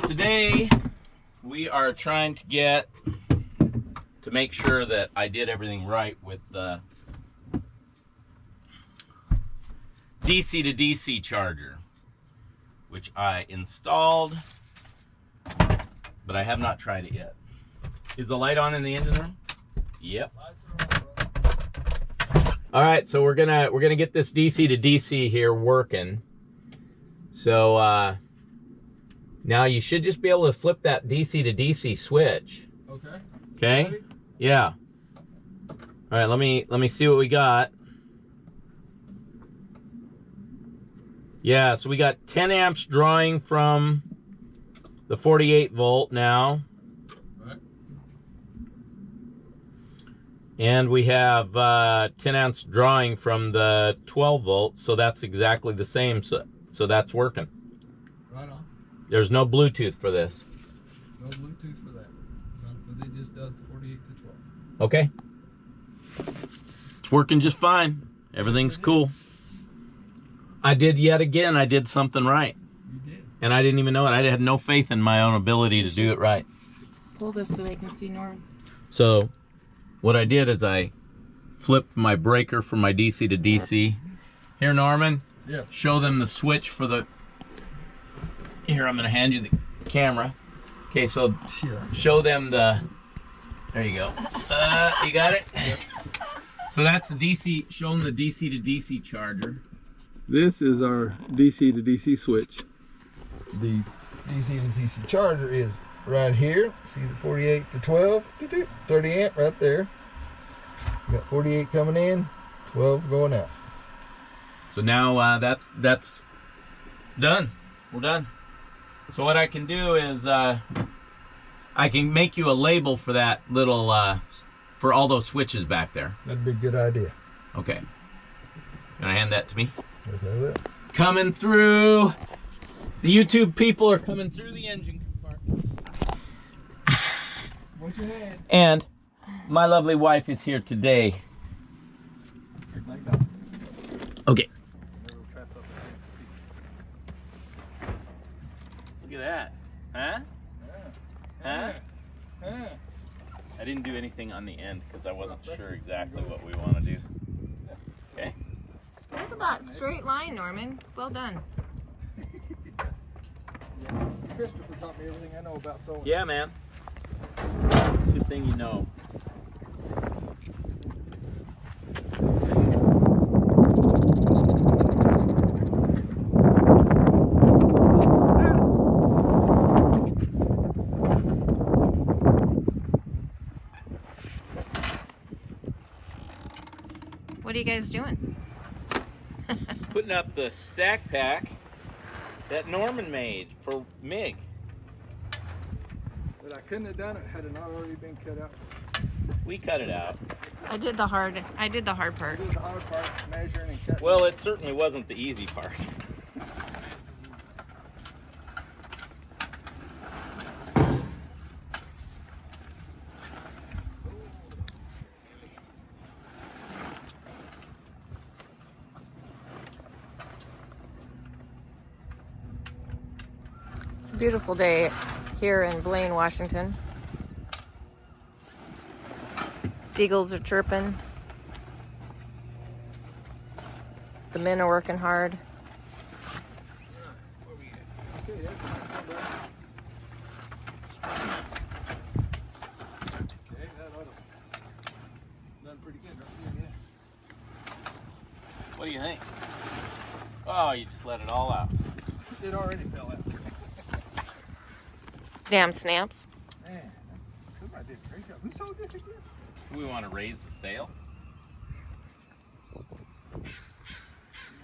today we are trying to make sure that I did everything right with the DC to DC charger, which I installed, but I have not tried it yet. Is the light on in the engine room? Yep. All right, so we're gonna get this DC to DC here working. So now you should just be able to flip that DC to DC switch. Okay. Okay. Ready? Yeah. All right. Let me see what we got. Yeah. So we got 10 amps drawing from the 48 volt now. Right. And we have 10 amps drawing from the 12 volts, so that's exactly the same. So that's working. Right on. There's no Bluetooth for this. No Bluetooth for that. No, because it just does the 48 to 12. Okay. It's working just fine. Everything's cool. I did something right. You did. And I didn't even know it. I had no faith in my own ability to do it right. Pull this so they can see Norm. So what I did is I flipped my breaker from my DC to DC. Here, Norman. Yes. Show them the switch for the... Here, I'm going to hand you the camera. Okay, so show them the... There you go. You got it? Yep. So that's the DC, show them the DC to DC charger. This is our DC to DC switch. The DC to DC charger is right here. See the 48 to 12? 30 amp right there. We got 48 coming in, 12 going out. So now that's done. We're done. So what I can do is I can make you a label for that little for all those switches back there. That'd be a good idea. Okay. Can I hand that to me? Yes, I will. Coming through. The YouTube people are coming through the engine compartment. What's your hand? And my lovely wife is here today. Like that. Okay. Look at that. Huh? Huh? I didn't do anything on the end because I wasn't sure exactly what we want to do. Okay. Look at that straight line, Norman. Well done. Christopher taught me everything I know about sewing. Yeah, man. Good thing you know. What are you guys doing? Putting up the stack pack that Norman made for MIG. But I couldn't have done it had it not already been cut out. We cut it out. I did the hard part. I did the hard part, measuring and cutting. Well, it certainly wasn't the easy part. It's a beautiful day here in Blaine, Washington. Seagulls are chirping. The men are working hard. What do you think? Oh, you just let it all out. It already fell out. Damn snaps. Man, somebody did a great job. Who sold this again? Do we want to raise the sail?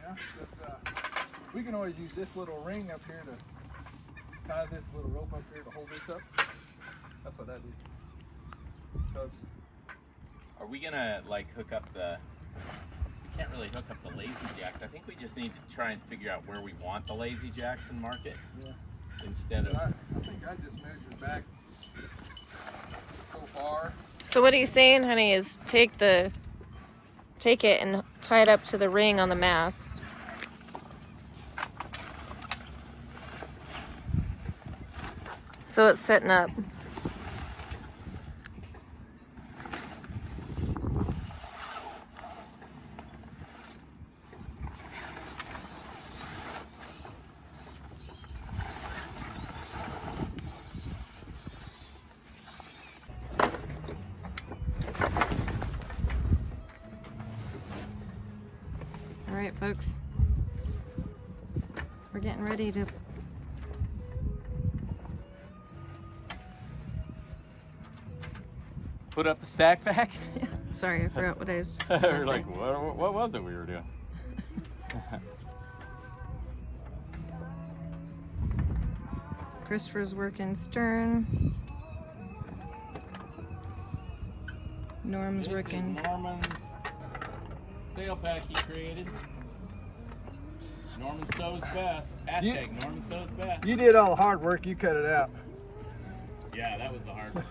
Yeah, we can always use this little ring up here to tie this little rope up here to hold this up. That's what I do. Because Are we gonna like hook up the... We can't really hook up the lazy jacks. I think we just need to try and figure out where we want the lazy jacks and mark it. yeah, Instead of... I think I just measured back so far. So what are you saying, honey, is take it and tie it up to the ring on the mast. So it's setting up. All right, folks. We're getting ready to Put up the stack back? sorry, I forgot what I was We're gonna like, say. what was it we were doing? Christopher's working stern. Norm's This working. is Norman's sail pack he created. Norman sews best. Hashtag Norman sews best. You did all the hard work, you cut it out. Yeah, that was the hard part.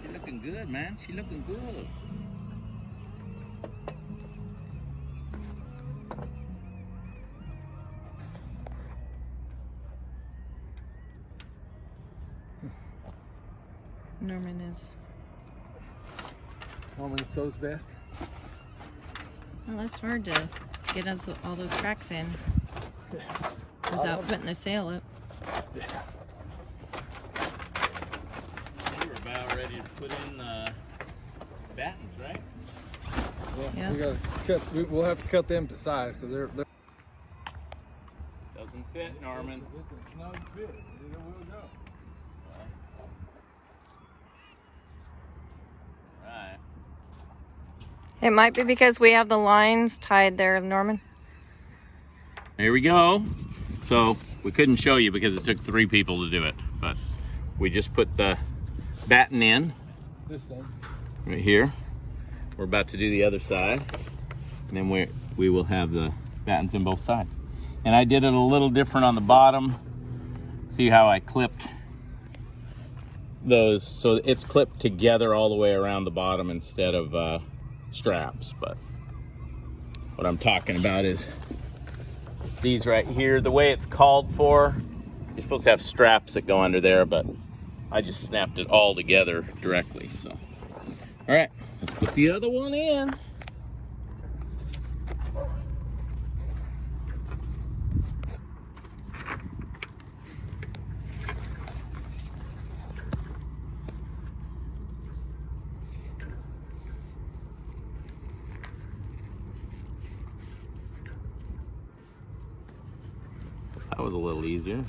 She looking good, man. She looking good. Norman is. Norman sews best. Well, that's hard to get us all those cracks in without putting the sail up. You were about ready to put in battens, right? Yeah. We gotta cut. We'll have to cut them to size because they're. Doesn't fit, Norman. It's a snug fit. It will go. Right. It might be because we have the lines tied there, Norman. Here we go. So we couldn't show you because it took 3 people to do it, but we just put the batten in This thing. right here. We're about to do the other side, and then we will have the battens in both sides. And I did it a little different on the bottom. See how I clipped those, so it's clipped together all the way around the bottom instead of straps. But what I'm talking about is these right here. The way it's called for, you're supposed to have straps that go under there, but I just snapped it all together directly. So, all right, let's put the other one in. That was a little easier.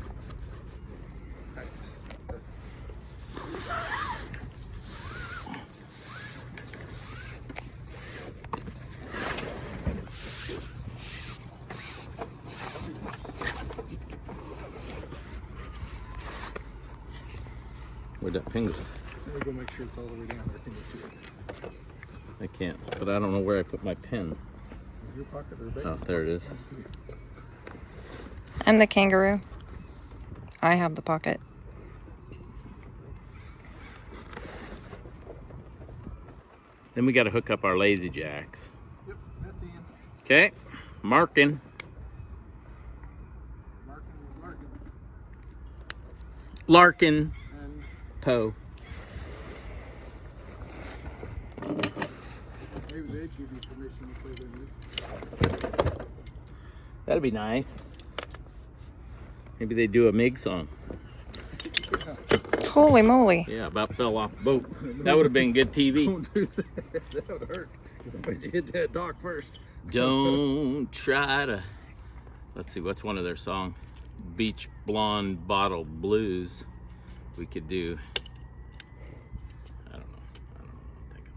Where'd that pin go? Let me go make sure it's all the way down there. Can you see it? I can't, but I don't know where I put my pen. Your pocket or back? Oh, there it is. I'm the kangaroo. I have the pocket. Then we got to hook up our lazy jacks. Yep, that's in. Okay, marking. Marking was marking. Larkin. And Poe. maybe they'd give you permission to put it in. That'd be nice. Maybe they do a MIG song. Holy moly. Yeah, about fell off the boat. That would have been good TV. Don't do that. That would hurt. But you hit that dock first. Don't try to. Let's see, what's one of their songs? Beach Blonde Bottle Blues. We could do. I don't know what I'm thinking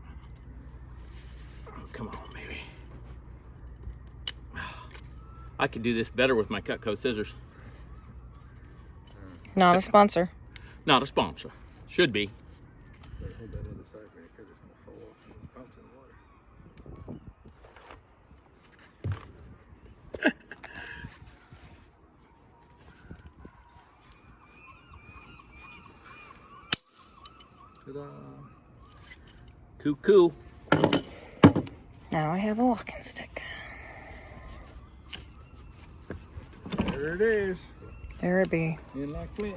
about. Oh, come on, maybe. I could do this better with my Cutco scissors. Not a sponsor. Not a sponsor. Should be. Hold that other side right here. It's going to fall off when it bounces in the water. Ta-da. Cool. Now I have a walking stick. There it is. There it be. In like flint.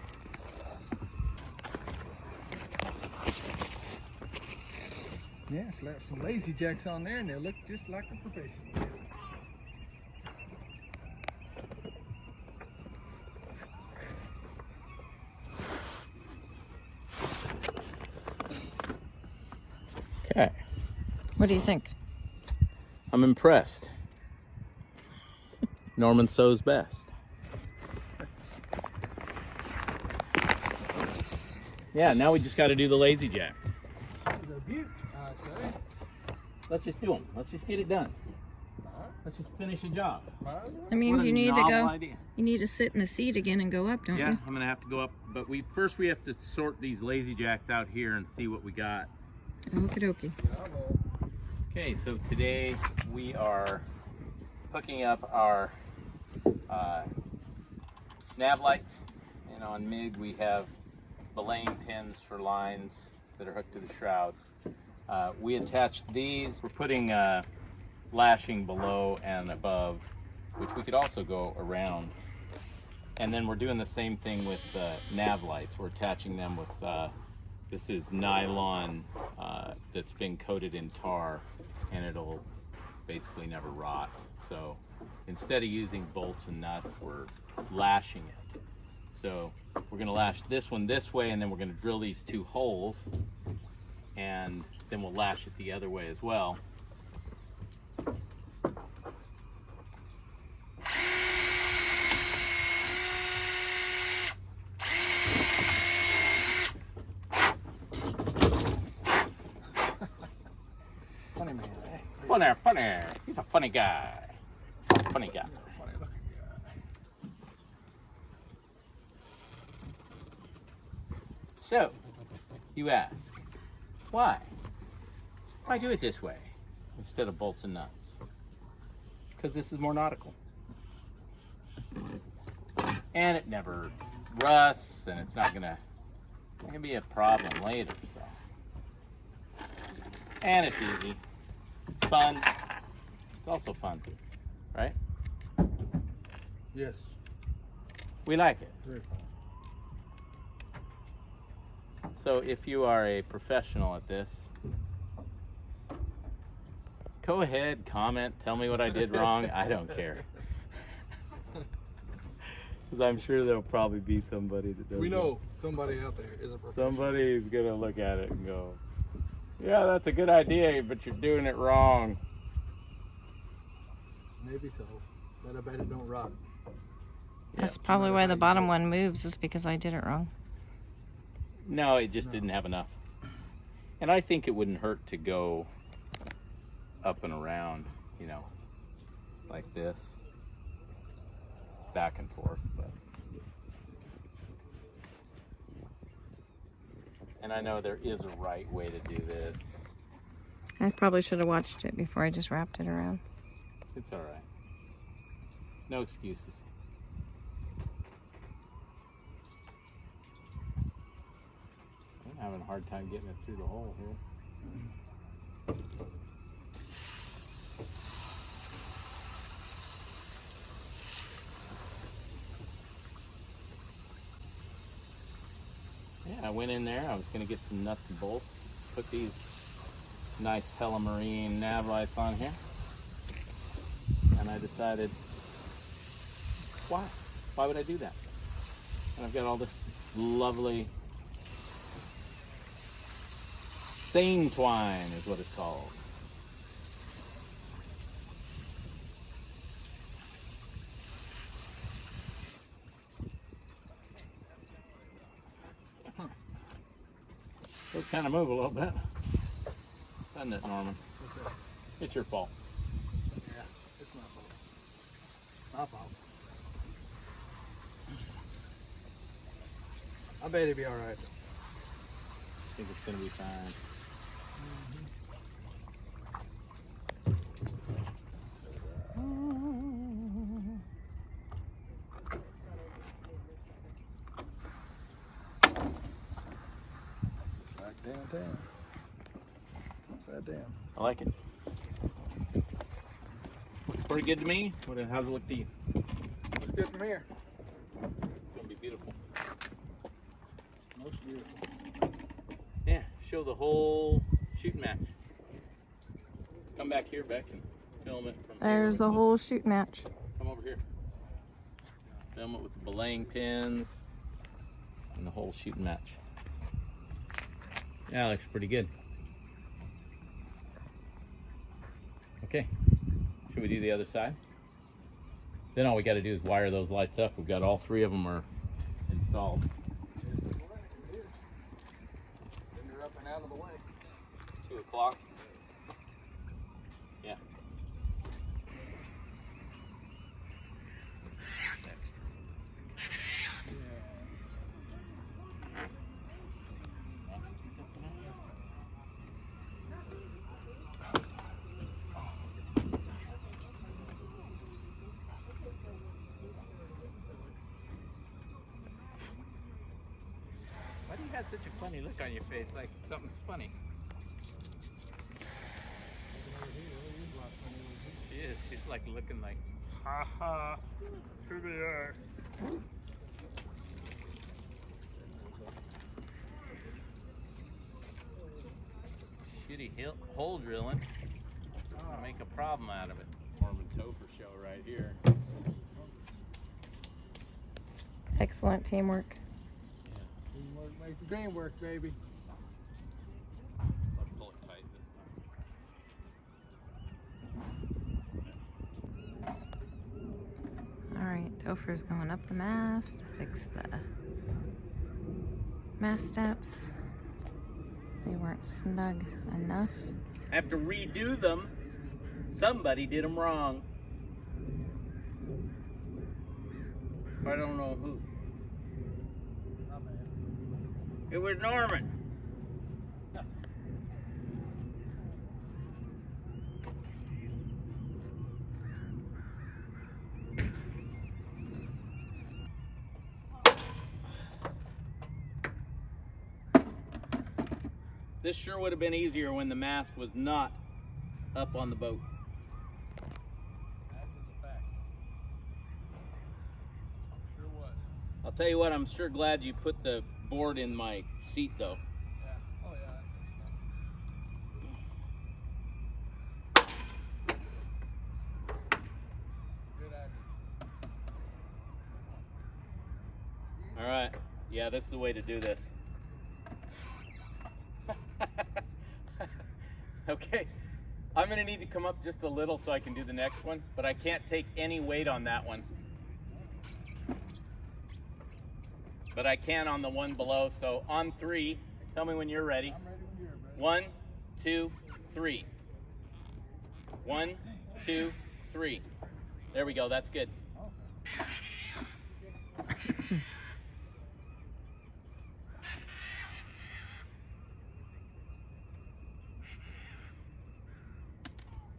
Yeah, slap some lazy jacks on there and they'll look just like a professional. Okay. What do you think? I'm impressed. Norman sews best. Yeah, now we just got to do the lazy jack. It's a beaut, I'd say. Let's just do them. Let's just get it done. Let's just finish the job. That means What a you need to novel go. idea. You need to sit in the seat again and go up, don't Yeah, you? I'm gonna have to go up, but first we have to sort these lazy jacks out here and see what we got. Okie dokie. Okay, so today we are hooking up our nav lights, and on MIG we have belaying pins for lines that are hooked to the shrouds. We attached these. We're putting lashing below and above, which we could also go around. And then we're doing the same thing with nav lights. We're attaching them with, this is nylon that's been coated in tar, and it'll basically never rot. So instead of using bolts and nuts, we're lashing it. So we're gonna lash this one this way, and then we're gonna drill these 2 holes, and then we'll lash it the other way as well. Funny man, eh? Funny. He's a funny guy. Funny guy. Funny looking guy. So, you ask, why? Why do it this way instead of bolts and nuts? Because this is more nautical. And it never rusts, and it's not gonna be a problem later, so. And it's easy. It's fun. It's also fun, right? Yes, We like it. very fun. So if you are a professional at this, go ahead, comment, tell me what I did wrong. I don't care. Because I'm sure there'll probably be somebody that does. We know somebody out there is a professional. Somebody's gonna look at it and go, yeah, that's a good idea, but you're doing it wrong. Maybe so, but I bet it don't rot. That's probably why the bottom one moves, is because I did it wrong. No, it just didn't have enough. And I think it wouldn't hurt to go up and around, you know, like this, back and forth. But and I know there is a right way to do this. I probably should have watched it before I just wrapped it around. It's all right. No excuses. I'm having a hard time getting it through the hole here. Yeah, I went in there. I was going to get some nuts and bolts. Put these nice Telemarine nav lights on here. And I decided, why? Why would I do that? And I've got all this lovely seine twine is what it's called. It'll kind of move a little bit. Doesn't it, Norman? It's your fault. Yeah, it's my fault. My fault. I bet it'll be all right. I think it's going to be fine. Downtown. Upside down. I like it. Looks pretty good to me. How's it look to you? Looks good from here. Yeah, show the whole shooting match. Come back here, Beck, and film it from here. There's the whole shoot match. Come over here. Film it with the belaying pins and the whole shooting match. Yeah, looks pretty good. Okay, should we do the other side? Then all we got to do is wire those lights up. We've got all three of them are installed. Then you're up and out of the way. It's 2 o'clock. Yeah. Why do you have such a funny look on your face, like something's funny? She is. She's like looking like, ha ha, here they are. Shitty hole drilling. I'll make a problem out of it. Foreman Topher show right here. Excellent teamwork. Teamwork makes the dream work, baby. Let's pull it tight this time. Alright, Topher's going up the mast, fix the mast steps. They weren't snug enough. I have to redo them. Somebody did them wrong. I don't know who. It was Norman. This sure would have been easier when the mast was not up on the boat. After the fact. Sure was. I'll tell you what, I'm sure glad you put the board in my seat though. Yeah. Oh yeah. Good idea. All right. Yeah, this is the way to do this. Okay. I'm gonna need to come up just a little so I can do the next one, but I can't take any weight on that one. But I can on the one below, so on 3, tell me when you're ready. I'm ready when you're ready. 1, 2, 3. 1, 2, 3. There we go, that's good.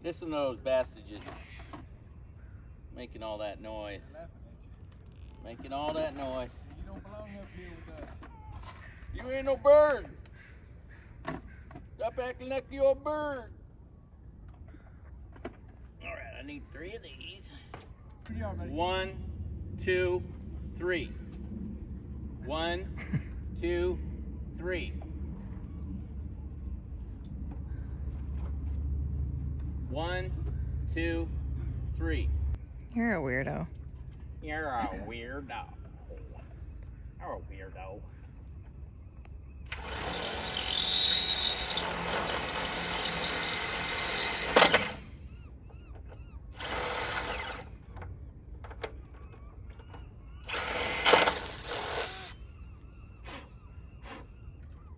Listen to those bastards making all that noise. Laughing at you. Making all that noise. You don't belong up here with us. You ain't no bird. Stop acting like you're a bird. All right, I need 3 of these. 1, 2, 3. 1, 2, 3. 1, 2, 3. You're a weirdo. You're a weirdo. You're a weirdo.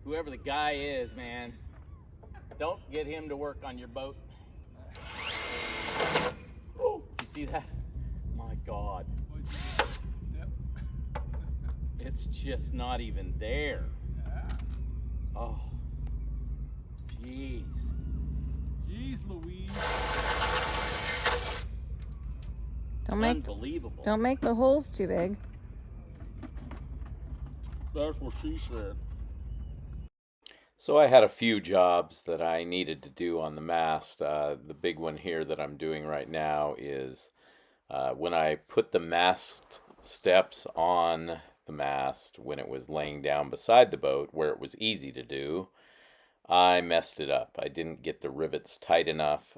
Whoever the guy is, man, don't get him to work on your boat. Oh, you see that? My God. It's just not even there. Oh, jeez. Jeez Louise. Unbelievable. Don't make the holes too big. That's what she said. So I had a few jobs that I needed to do on the mast. The big one here that I'm doing right now is when I put the mast steps on the mast when it was laying down beside the boat where it was easy to do, I messed it up. I didn't get the rivets tight enough.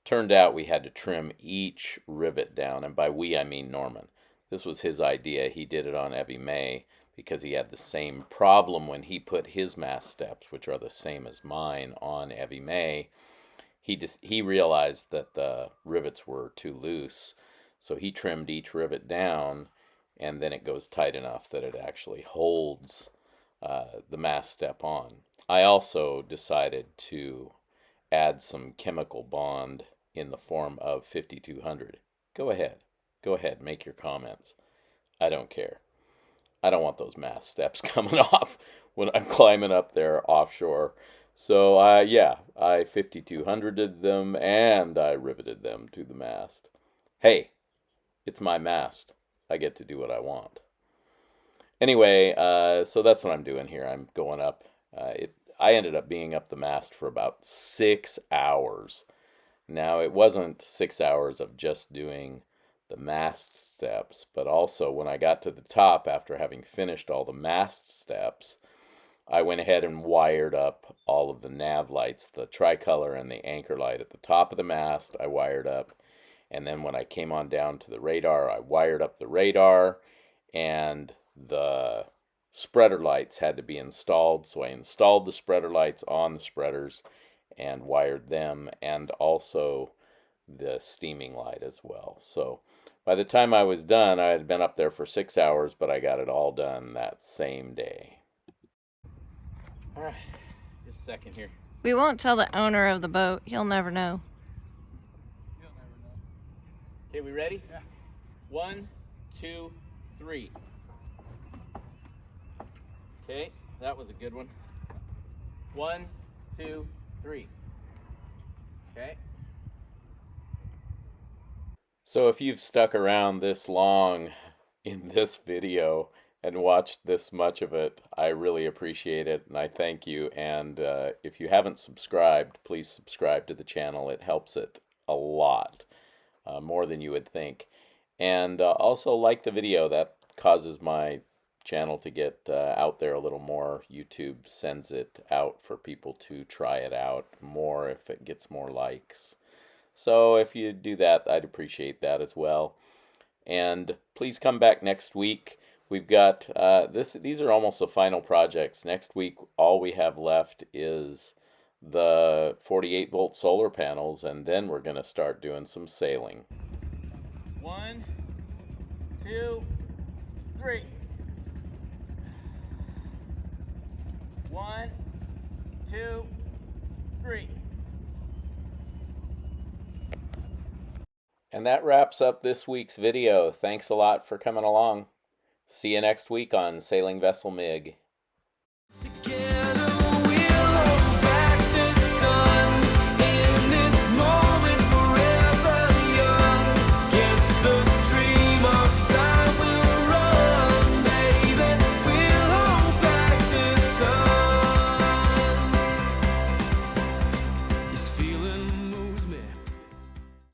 Turned out we had to trim each rivet down, and by we I mean Norman. This was his idea. He did it on Evie May because he had the same problem when he put his mast steps, which are the same as mine, on Evie May. He realized that the rivets were too loose, so he trimmed each rivet down, and then it goes tight enough that it actually holds the mast step on. I also decided to add some chemical bond in the form of 5200. Go ahead, make your comments. I don't care. I don't want those mast steps coming off when I'm climbing up there offshore. So I 5200'd them and I riveted them to the mast. Hey, it's my mast. I get to do what I want. Anyway, so that's what I'm doing here. I'm going up. I ended up being up the mast for about 6 hours. Now, it wasn't 6 hours of just doing the mast steps, but also when I got to the top after having finished all the mast steps, I went ahead and wired up all of the nav lights, the tricolor and the anchor light at the top of the mast, I wired up. And then when I came on down to the radar, I wired up the radar, and the spreader lights had to be installed. So I installed the spreader lights on the spreaders and wired them, and also the steaming light as well. So by the time I was done, I had been up there for 6 hours, but I got it all done that same day. All right, just a second here. We won't tell the owner of the boat. He'll never know. He'll never know. Okay, we ready? Yeah. 1, 2, 3. Okay, that was a good one. 1, 2, 3. Okay. So if you've stuck around this long in this video and watched this much of it, I really appreciate it, and I thank you. And if you haven't subscribed, please subscribe to the channel. It helps it a lot, more than you would think. And also like the video. That causes my channel to get out there a little more. YouTube sends it out for people to try it out more if it gets more likes. So if you do that, I'd appreciate that as well. And please come back next week. We've got these are almost the final projects. Next week, all we have left is the 48-volt solar panels, and then we're going to start doing some sailing. 1, 2, 3. 1, 2, 3. And that wraps up this week's video. Thanks a lot for coming along. See you next week on Sailing Vessel MIG.